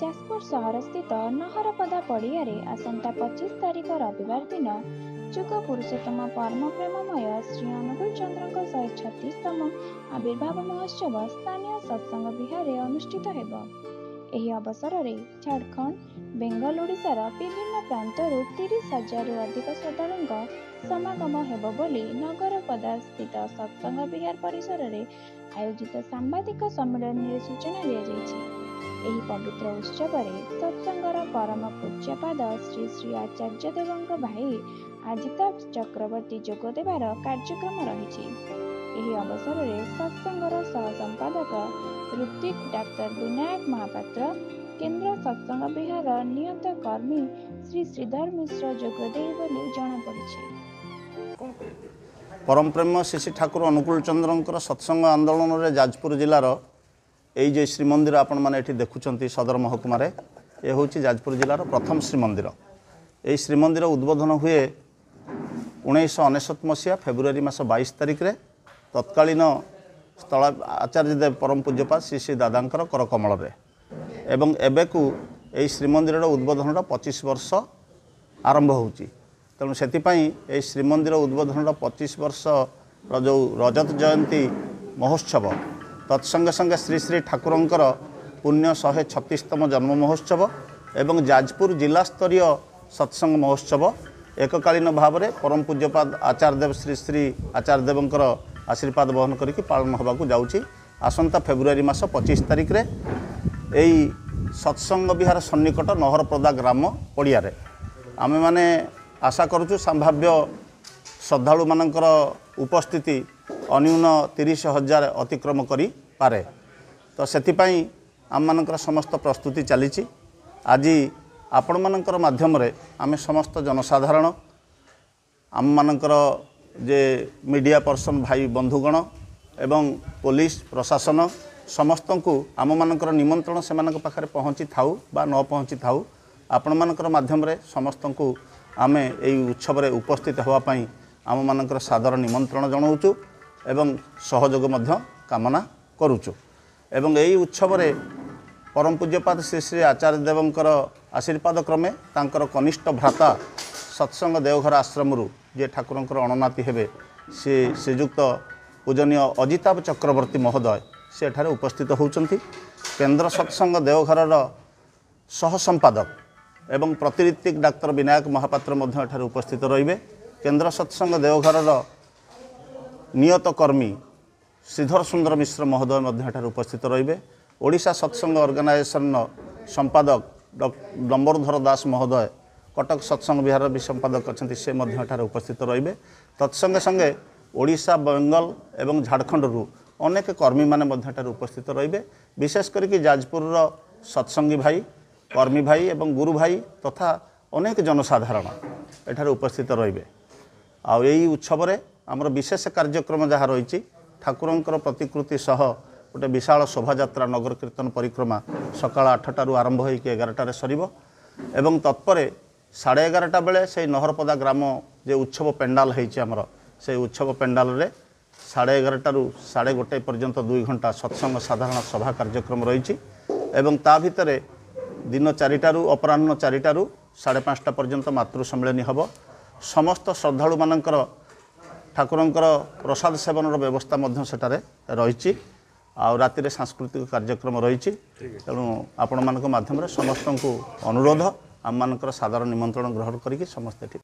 ଯାଜପୁର ସହର ସ୍ଥିତ ନହରପଦା ପଡ଼ିଆରେ ଆସନ୍ତା 25 ତାରିଖ ରବିବାର ଦିନ ଯୁଗ ପୁରୁଷୋତ୍ତମ ପରମ ପ୍ରେମମୟ ଶ୍ରୀ ଅନୁକୂଳ ଚନ୍ଦ୍ରଙ୍କ 136ତମ ଆବିର୍ଭାବ ମହୋତ୍ସବ ସ୍ଥାନୀୟ ସତ୍ସଙ୍ଗ ବିହାରରେ ଅନୁଷ୍ଠିତ ହେବ। ଏହି ଅବସରରେ ଝାଡ଼ଖଣ୍ଡ, ବେଙ୍ଗଲ, ଓଡ଼ିଶାର ବିଭିନ୍ନ ପ୍ରାନ୍ତରୁ 30,000ରୁ ଅଧିକ ଶ୍ରଦ୍ଧାଳୁଙ୍କ ସମାଗମ ହେବ ବୋଲି ନଗରପଦା ସ୍ଥିତ ସତ୍ସଙ୍ଗ ବିହାର ପରିସରରେ ଆୟୋଜିତ ସାମ୍ବାଦିକ ସମ୍ମିଳନୀରେ ସୂଚନା ଦିଆଯାଇଛି। ଏହି ପବିତ୍ର ଉତ୍ସବରେ ସତ୍ସଙ୍ଗର ପରମ ପୂଜ୍ୟପାଦ ଶ୍ରୀ ଶ୍ରୀ ଆଚାର୍ଯ୍ୟ ଦେବଙ୍କ ଭାଇ ଆଜିତାବ ଚକ୍ରବର୍ତ୍ତୀ ଯୋଗ ଦେବାର କାର୍ଯ୍ୟକ୍ରମ ରହିଛି। ଏହି ଅବସରରେ ସତ୍ସଙ୍ଗର ସହ ସମ୍ପାଦକ ଋତ୍ୱିକ ଡାକ୍ତର ବିନାୟକ ମହାପାତ୍ର, କେନ୍ଦ୍ର ସତ୍ସଙ୍ଗ ବିହାରର ନିୟତ କର୍ମୀ ଶ୍ରୀ ଶ୍ରୀଧର ମିଶ୍ର ଯୋଗ ଦେବେ ବୋଲି ଜଣାପଡ଼ିଛି। परम प्रेम श्री ठाकुर अनुकूल चंद्रंकर सत्संग आंदोलन रे जाजपुर जिलार ये श्रीमंदिर आपण मैंने देखुं सदर महकुमार ये हूँ जाजपुर जिलार प्रथम श्रीमंदिर। यही श्रीमंदिर उद्बोधन हुए 1999 मसीहा फेब्रुआरी मास 22 तारिख रे तत्कालीन स्थल आचार्य देव परम पूज्यपाद श्री श्री दादांकर करकमल एवं एबेकू यही श्रीमंदिर उद्बोधन 25 वर्ष आरंभ होची। तेणु से श्रीमंदिर उद्बोधन 25 वर्ष जो रजत जयंती महोत्सव तत्संगे संगे श्री श्री ठाकुरंकर पुण्य 136तम जन्म महोत्सव एवं जाजपुर जिला स्तरीय सत्संग महोत्सव एककालीन भाव में परम पूज्यपाद आचार्य देव श्री श्री आचार्य देवंकर आशीर्वाद बहन करके पालन होगा जाऊँगी। आसंता फेब्रुआरी मास 25 तारिख रे यही सत्संग विहार सन्निकट नहरपदा ग्राम पड़िया आमे माने आशा करूँ संभाव्य श्रद्धालु मानकर उपस्थिति अन्यून 30,000 अतिक्रम करी पारे। तो सेतिपाई आम मानकर समस्त प्रस्तुति चली। आज आपण मानकर माध्यम रे आमे समस्त जनसाधारण आम मानकर जे मीडिया पर्सन भाई बंधुगण एवं पुलिस प्रशासन समस्त को आम मानकर निमंत्रण से पाखरे पहुँची थाउ बा न पहुँची थाउ आपण मानकर माध्यम रे समस्त को आमे एई उत्सव रे उपस्थित होवाई आम मानकर सादर निमंत्रण जनाऊँ एवं सहयोग मध्य कामना करुचु। एवं एई उत्सव रे परम पूज्यपाद श्री श्री आचार्य देवंकर आशीर्वाद क्रमे तांकर कनिष्ठ भ्राता सत्संग देवघर आश्रम जे ठाकुरंकर अणनाती हेबे से श्रीजुक्त पूजनीय अजिताभ चक्रवर्ती महोदय से एठारे उपस्थित होउचंती। केन्द्र सत्संग देवघर सह संपादक एवं प्रतिनिधिक डाक्तर विनायक महापात्र मध्य एठारे उपस्थित रहिबे। केन्द्र सत्संग देवघर नियत कर्मी श्रीधर सुंदर मिश्र महोदय मध्य एठारे उपस्थित रहिबे। ओडिशा सत्संग ऑर्गेनाइजेशन संपादक डंबरधर दास महोदय कटक सत्संग विहार भी संपादक अच्छा से मध्य एठारे उपस्थित रहिबे। तत्संगे संगे ओडिशा, बेंगल एवं झारखंड अनेक कर्मी माने मध्य एठारे उपस्थित रहिबे। विशेष करके जाजपुर सत्संगी भाई, कर्मी भाई एवं गुरु भाई तथा अनेक जनसाधारण एठारे उपस्थित रहिबे। आ यही उत्सव रे आमर विशेष कार्यक्रम जहाँ रही ठाकुरंकर प्रतिकृति सह गोटे विशाल शोभायात्रा नगर कीर्तन परिक्रमा सकाळ 8टारू आरंभ होकर 11टारे सरिबो एवं तत्परे 11:30 बेले से नहरपदा ग्राम जे उत्सव पेंडाल होइछि आमर से उत्सव पेंडाल रे 11:30टारू 1:30 पर्यंत 2 घंटा सत्संग साधारण सभा कार्यक्रम रही एवं ता भितरे दिन 4टारू अपराह्न 4टारू 5:30 पर्यंत मातृ सम्मेलनी हब। समस्त श्रद्धालु मानकर ठाकुरंकर प्रसाद सेवन व्यवस्था मध्य सेटारे रही आ राति सांस्कृतिक कार्यक्रम रही। तेणु आपण मानक माध्यम रे समस्त को अनुरोध आम मानकर साधारण निमंत्रण ग्रहण करिक समस्ते ठीक